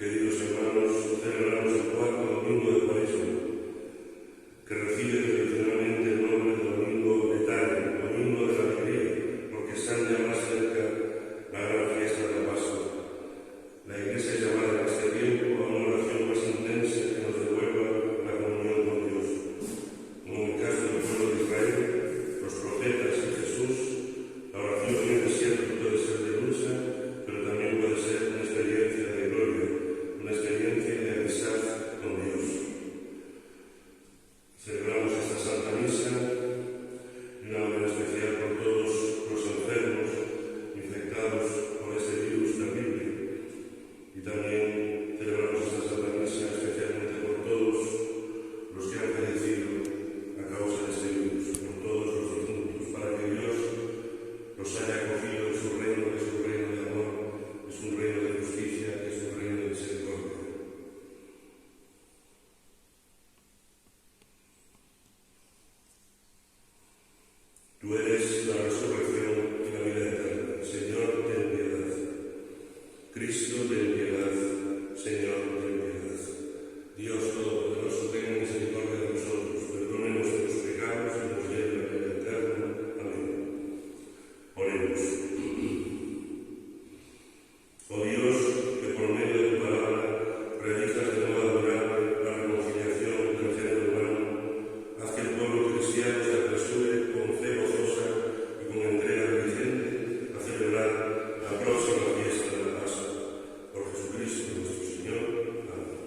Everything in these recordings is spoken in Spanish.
Queridos hermanos, celebramos el cuarto domingo de Cuaresma, que recibe tradicionalmente el nombre de Domingo Etario, Domingo de la Alegría, porque están ya más cerca la gran fiesta de la Pascua. La Iglesia es llamada en este tiempo a una oración más intensa que nos devuelva la comunión con Dios. Como en el caso del pueblo de Israel, los profetas y Jesús, la oración en el desierto puede ser de lucha, pero también puede ser una experiencia de gloria, una experiencia de amistad con Dios. Celebramos esta Santa Misa y una manera especial por todos los enfermos infectados por este virus terrible. Y también celebramos esta Santa Misa especialmente por todos los que han fallecido a causa de este virus, por todos los difuntos, para que Dios los haya acogido en su reino, que es un reino de amor, es un reino de justicia, es un reino de misericordia. Tú eres la resurrección y la vida eterna. Señor, ten piedad. Cristo, ten piedad. Señor, ten piedad. Dios Todopoderoso, tenga misericordia de nosotros, perdone nuestros pecados y nos lleve a la vida eterna. Amén. Oremos. Oh Dios, que por medio de tu palabra realizas de modo admirable la reconciliación del género humano, haz que el pueblo cristiano se apresure con fe gozosa y con entrega diligente a celebrar la próxima fiesta de la Pascua. Por Jesucristo nuestro Señor. Amén.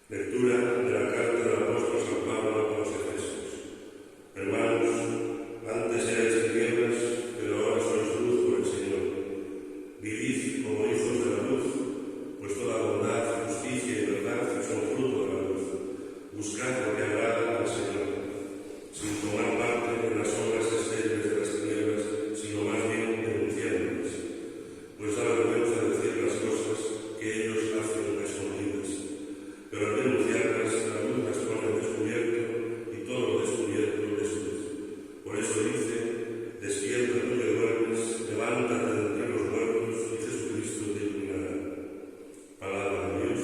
Lectura de la carta del apóstol San Pablo a los Efesios. Hermanos, antes erais tinieblas, pero ahora sois luz por el Señor. Vivid como hijos de la luz, pues toda bondad, justicia y verdad son fruto de la luz. Buscad lo que agrada al Señor, sin tomar parte en las obras estériles de las tinieblas, sino más bien denunciándolas. Pues da vergüenza decir las cosas que ellos hacen a escondidas. Pero al denunciarlas, la luz las pone al descubierto, y todo lo descubierto es luz. Por eso dice: despierta tú que duermes, levántate de entre los muertos, y Jesucristo te iluminará. Palabra de Dios.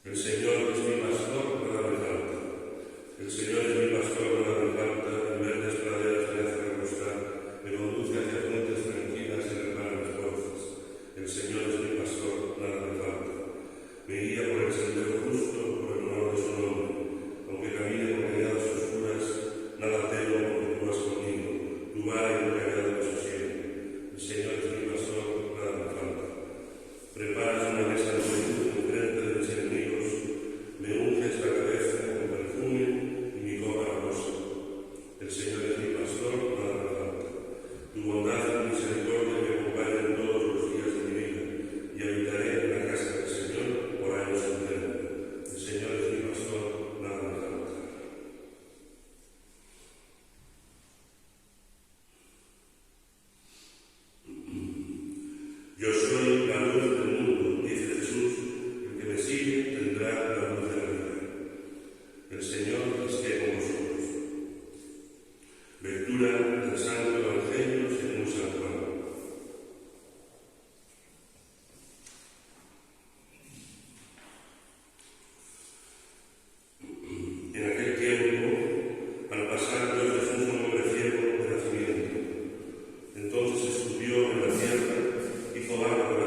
El Señor es mi pastor, nada me falta. El Señor es mi pastor, nada me falta. En verdes praderas me hace recostar, me conduce hacia fuentes tranquilas y repara mis fuerzas. El Señor es mi pastor, nada me falta. Me guía por el sendero justo, por el honor de su nombre. Aunque camine por cañadas oscuras, nada temo porque tú vas conmigo. Tu vara y tu callado me sostienen. El Señor es mi pastor, nada me falta. Preparas una mesa de plenitud en frente de mis enemigos. Me unges la cabeza con perfume y mi copa reposa. El Señor es mi pastor, nada me falta. Tu bondad y misericordia me acompañan todos los días de mi vida, y habitaré en la casa del Señor por años enteros. El Señor es mi pastor, nada me falta. Yo soy la luz del mundo, dice Jesús: el que me sigue tendrá la luz de la vida. El Señor esté con vosotros. Lectura del Santo Evangelio según San Juan. En aquel tiempo, al pasar Dios le puso un hombre ciego de nacimiento. Entonces escupió en la tierra, hizo barro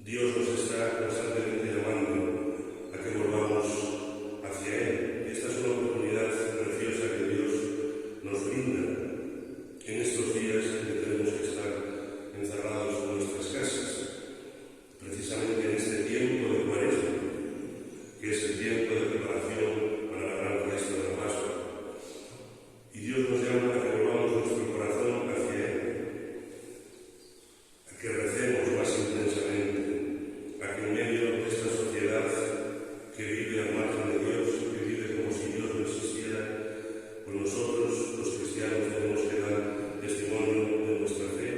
Dios nos está constantemente llamando a que volvamos hacia Él. Esta es una oportunidad preciosa que Dios nos brinda en estos días en que tenemos que estar encerrados en nuestras casas, precisamente en este tiempo de Cuaresma, que es el tiempo de preparación para la gran fiesta de la Pascua. Y Dios nos llama a que volvamos nuestro corazón hacia Él, a que recemos más intensamente, a que en medio de esta sociedad que vive al margen de Dios, que vive como si Dios no existiera, pues nosotros, los cristianos, tenemos que dar testimonio de nuestra fe.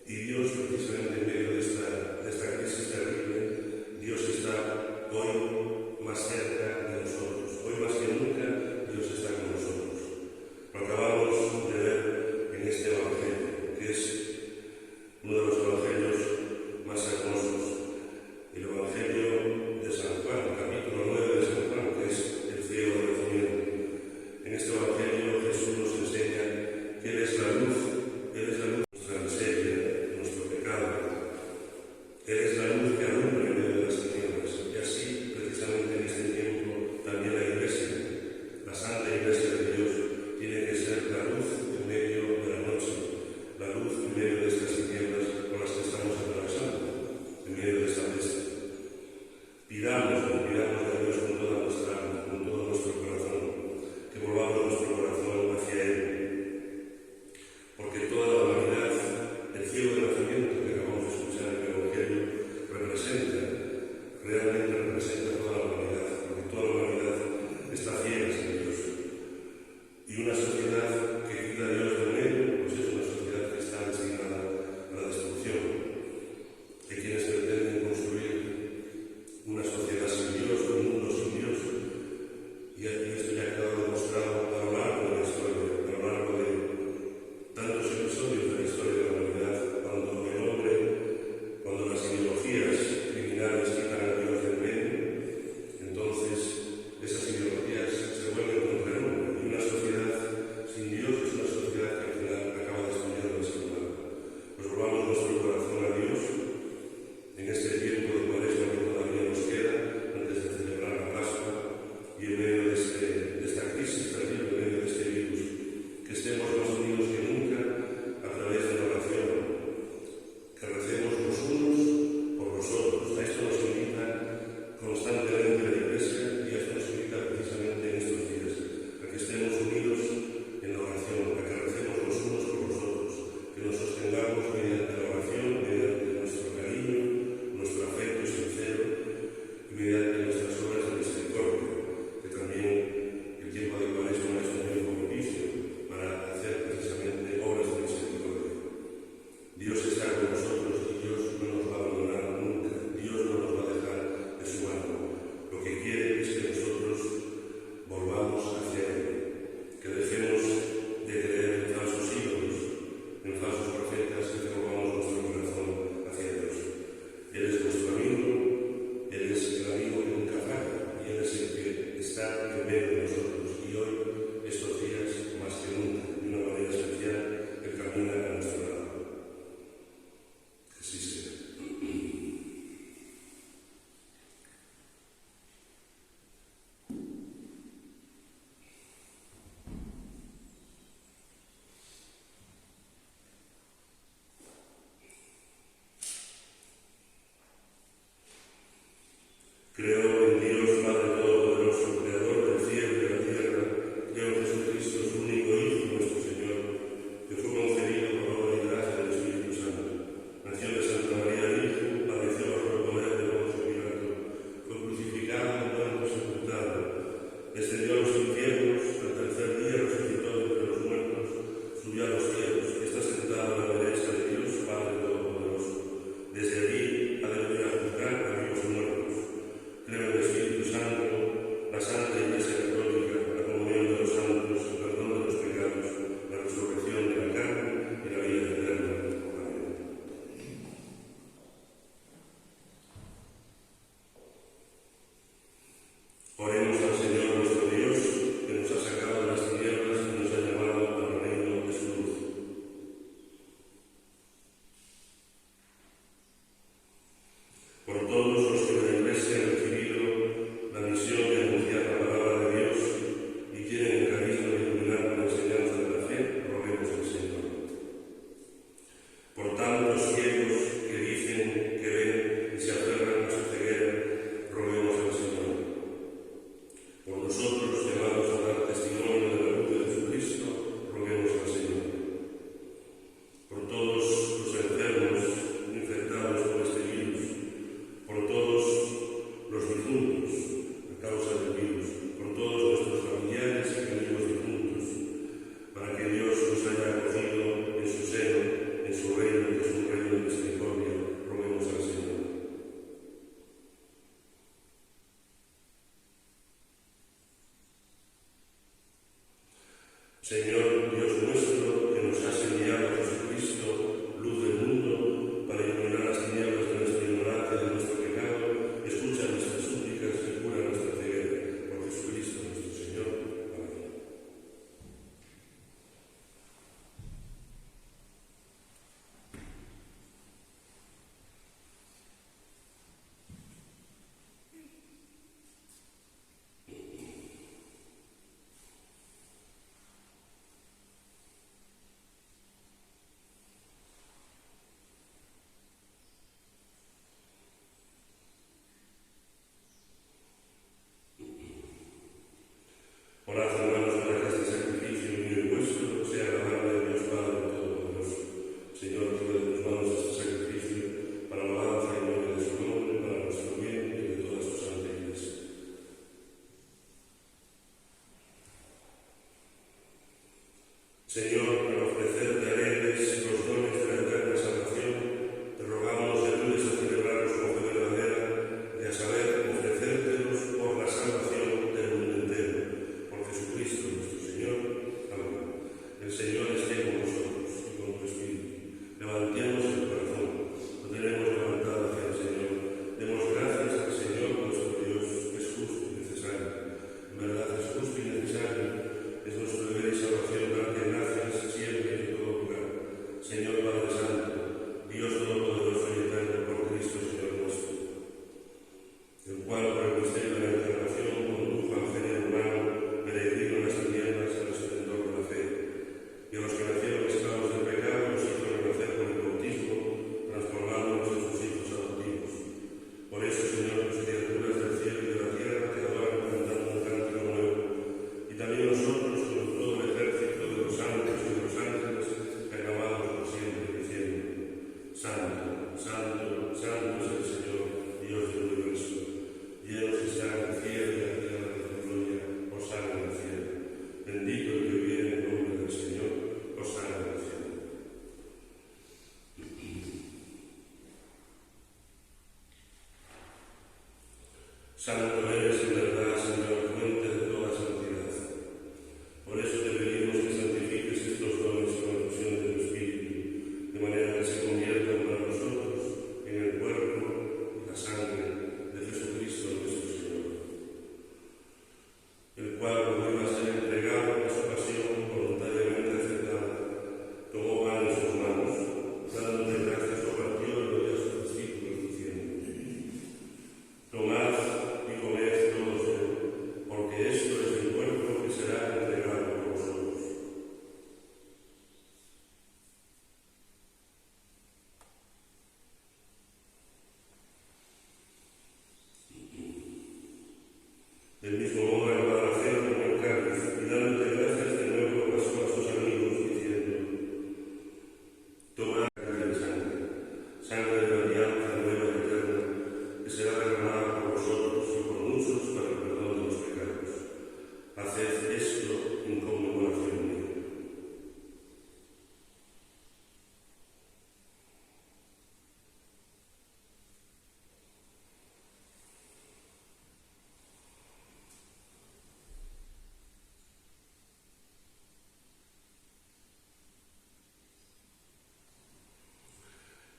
Y Dios, precisamente en medio de esta crisis terrible, Dios está hoy más cerca de nosotros. Hoy más que nunca, Dios está con nosotros. Lo acabamos de ver en este Evangelio, que es uno de los evangelios más hermosos, el Evangelio de San Juan, el capítulo 9 de San Juan, que es el ciego del nacimiento. En este Evangelio Jesús nos enseña que Él es la luz de nuestra miseria, de nuestro pecado. Él es la luz que alumbra en medio de las tinieblas. Y así, precisamente en este tiempo, también la Iglesia, la Santa Iglesia de Dios, tiene que ser la luz en medio de la noche, la luz en medio de estas tinieblas por las que estamos atravesando, en medio de esta peste. Pidamos a Dios con toda nuestra alma, con todo nuestro corazón, que volvamos nuestro corazón hacia Él. Porque toda la humanidad, el ciego del nacimiento que acabamos de escuchar en el Evangelio, realmente representa toda la humanidad, porque toda la humanidad está ciega sin Dios. Y una sociedad que quita a Dios del medio, pues es una sociedad que está destinada a la destrucción. Hay quienes pretenden construir una sociedad sin Dios, un mundo sin Dios. Y esto ya ha quedado demostrado a lo largo de la historia, a lo largo de tantos episodios de la historia de la humanidad, cuando las ideologías criminales quitan a Dios del medio, entonces esas ideologías se vuelven contra el hombre. Y una sociedad sin Dios es una sociedad que al final acaba destruyendo al ser humano. Pues volvamos nuestro corazón a Dios en este tiempo de Cuaresma que todavía nos queda antes de celebrar la Pascua, y en medio de esta crisis terrible, en medio de este virus, que estemos más unidos que nunca a través de la oración, que recemos los unos por los otros. A esto nos invita constantemente la Iglesia, y a esto nos invita precisamente en estos días, a que estemos unidos en la oración, a que recemos los unos por los otros, que nos sostengamos mediante la oración, mediante nuestro cariño, nuestro afecto sincero y mediante nuestras obras de misericordia, que también el tiempo de Cuaresma es un tiempo propicio para hacer precisamente obras de misericordia. Dios está con nosotros y Dios no nos va a abandonar nunca. Dios no nos va a dejar de su mano. Lo que quiere es que nosotros volvamos hacia Él, que dejemos de creer en falsos ídolos, en falsos profetas, y que volvamos nuestro corazón hacia Dios. Él es nuestro amigo, Él es el amigo que nunca falla, y Él es el que está en medio de nosotros. Y hoy, estos días, más que nunca, de una manera especial, Él camina a nuestro lado. Que sí sea. Creo en Dios, Padre Todopoderoso, Creador del cielo y de la tierra. Creo en Jesucristo, su único Hijo, nuestro Señor, que fue concebido por obra y gracia del Espíritu Santo. Nació de Santa María Virgen, padeció bajo el poder de Poncio Pilato, fue crucificado, muerto, sepultado, descendió a los infiernos, al tercer día resucitó de entre los muertos, subió a los cielos, está sentado a la derecha de Dios, Padre Todopoderoso. Desde allí ha de venir a juzgar a vivos y muertos. Creo en Santo eres en verdad, Señor, fuente de toda santidad. Por eso te pedimos que santifiques estos dones con la fusión de tu Espíritu, de manera que se conviertan para nosotros en el cuerpo y la sangre de Jesucristo nuestro Señor, el cual, como iba a ser entregado a su pasión voluntariamente aceptada, tomó pan en sus manos, dándote gracias, lo partió y lo dio a sus discípulos, diciendo: Tomad y comed todos de él, porque esto es mi cuerpo que será entregado por vosotros. Del mismo modo, el Padre Cero tomó el cáliz y dándote gracias de nuevo pasó a sus amigos, diciendo: Tomad de sangre, sangre de la alianza nueva y eterna, que será derramada por vosotros y por muchos para el perdón de los pecados. Haced esto en conmemoración mía.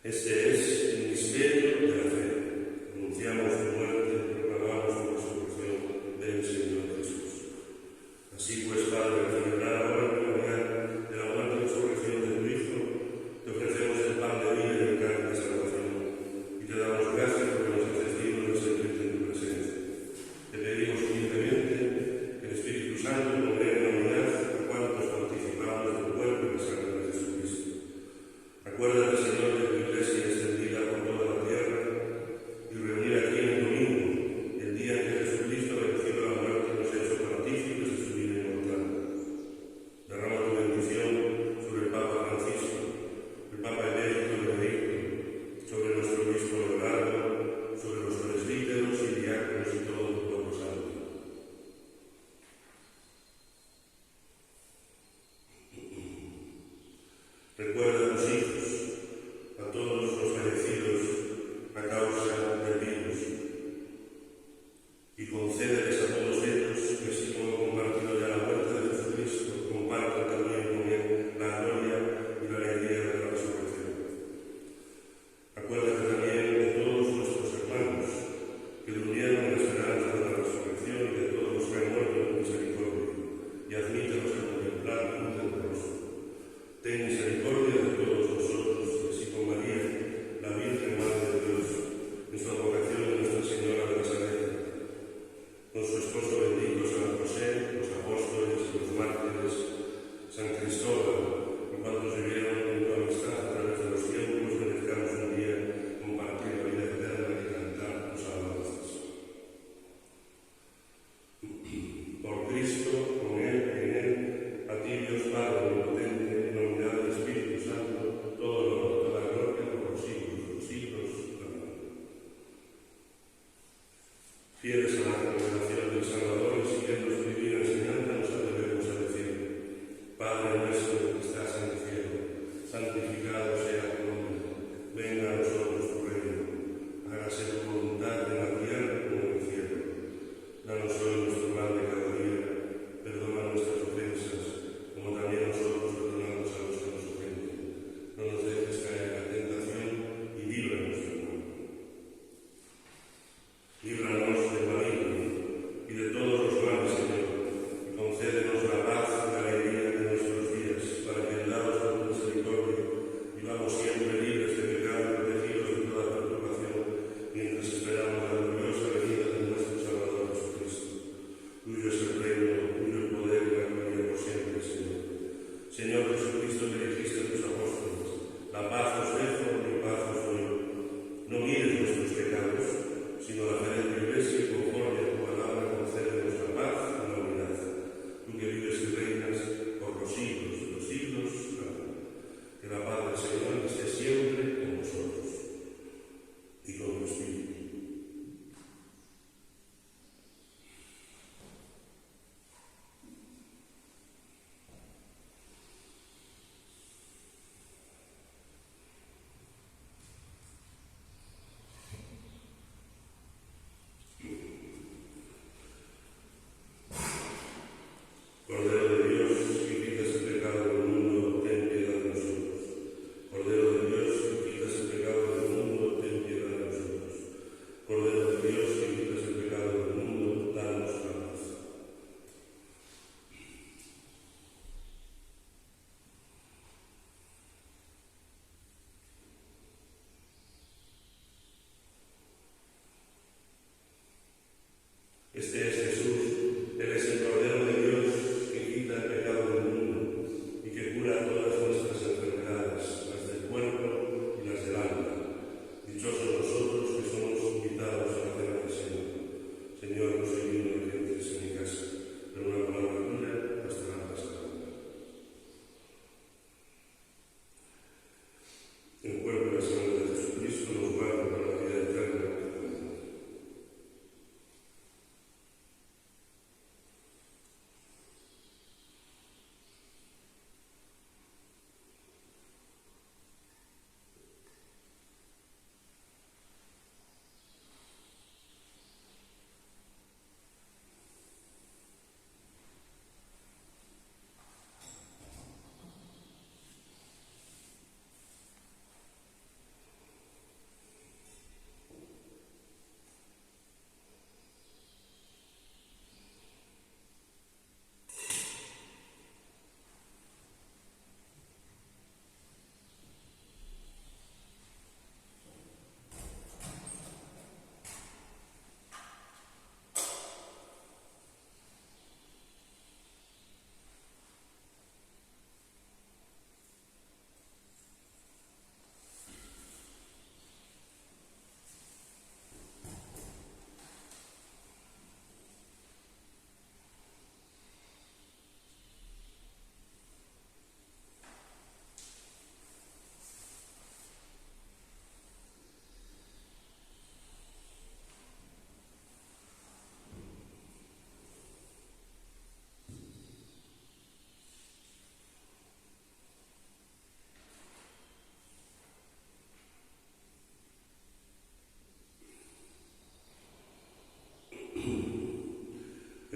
Este es el misterio de la fe. Anunciamos su muerte, proclamamos su resurrección del Señor Jesús. Así pues, Padre, al celebrar ahora el memorial de la muerte y resurrección de tu Hijo, te ofrecemos el pan de vida y el cáliz de salvación, y te damos gracias porque nos haces dignos de servirte en tu presencia. Te pedimos humildemente que el Espíritu Santo congregue en la unidad a cuantos participamos del cuerpo y la sangre de Jesucristo. Acuérdate, Señor, de tu Iglesia extendida por toda la tierra y reunida aquí en el domingo, el día en que Jesucristo, vencido a la muerte, nos ha hecho partícipes de su vida inmortal. Derrama tu bendición sobre el Papa Francisco, el Papa Emérito Benedicto, sobre nuestro obispo Leonardo, sobre los presbíteros y diáconos y todo tu pueblo santo. Recuerda a tus hijos, a todos los fallecidos a causa del virus, y concédeles a todos ellos que, así como han compartido ya la muerte de Jesucristo, compartan también con él la gloria y la alegría de la resurrección. Acuérdate también de todos nuestros hermanos que durmieron en la esperanza de la resurrección y de todos los que han muerto en misericordia, y admítelos a contemplar tu luz del rostro. Ten misericordia de todos nosotros, y así con María, la Virgen Madre de Dios, en su advocación de Nuestra Señora de Nazaret, con su esposo bendito San José, los apóstoles y los mártires, San Cristóbal, y cuantos vivieron en tu amistad a través de los tiempos, merezcamos un día compartir la vida eterna y cantar tus alabanzas. Por Cristo, con Él y en Él, a ti Dios Padre omnipotente, en la unidad del Espíritu Santo, todo honor, toda gloria por los siglos de los siglos. Amén. Fieles a la revelación del Salvador y siguiendo su divina enseñanza, nos atrevemos a decir: Padre nuestro que estás en el cielo, santificado sea tu nombre, venga a nosotros tu reino, hágase tu voluntad en la tierra como en el cielo. Danos hoy nuestro pan de cada día, perdona nuestras ofensas, como también nosotros perdonamos a los que nos ofenden. No nos dejes caer en la tentación y líbranos del mal. Líbranos del maligno y de todos los males, Señor, y concédenos la paz y la alegría de nuestros días, para que, ayudados por tu misericordia, vivamos siempre libres de pecado y protegidos de toda perturbación, mientras esperamos la gloriosa venida de nuestro Salvador Jesucristo. Tuyo es el reino, tuyo el poder y la gloria por siempre, Señor. Señor Jesucristo, que dijiste a tus apóstoles: la paz os dejo, mi paz os doy. No mires nuestros pecados, sino la fe de tu Iglesia, y conforme a tu palabra concédenos la paz y la unidad. Tú que vives y reinas por los siglos de los siglos. Amén. Que la paz del Señor esté siempre con vosotros y con tu Espíritu.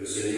El Señor